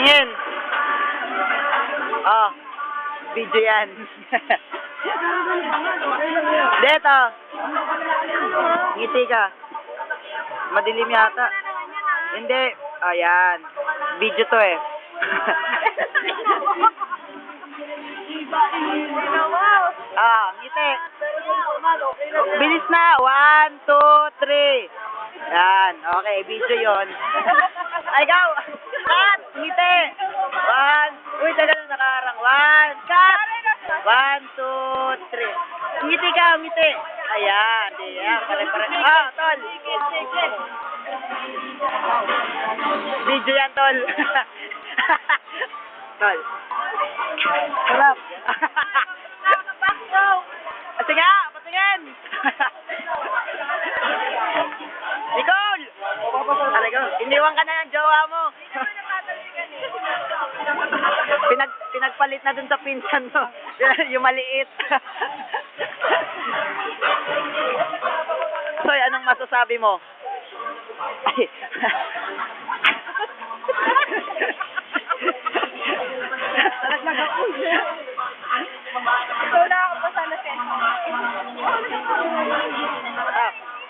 Tingin. Oh, video yan. Dito. Ngiti ka. Madilim yata. Hindi. Ayan. Video to eh. Ngiti. Bilis na. 1, 2, 3. Yan. Okay, video yon. Ay, ikaw. Cut. Ngiti. 1. Uy, tagal na nakaharang. 1. Cut. 1, 2, 3. Ngiti ka, ngiti. Ayan. Ayan. Pare-pare. Tol. Video yan, tol. Tol. Sarap. Sige nga, patingin. Nicole! Talaga, iniwan ka na yung jowa mo. Pinagpalit na dun sa pinsan mo. Yung maliit. Soy, anong masasabi mo? Ay. Wala ako pa sana sensor.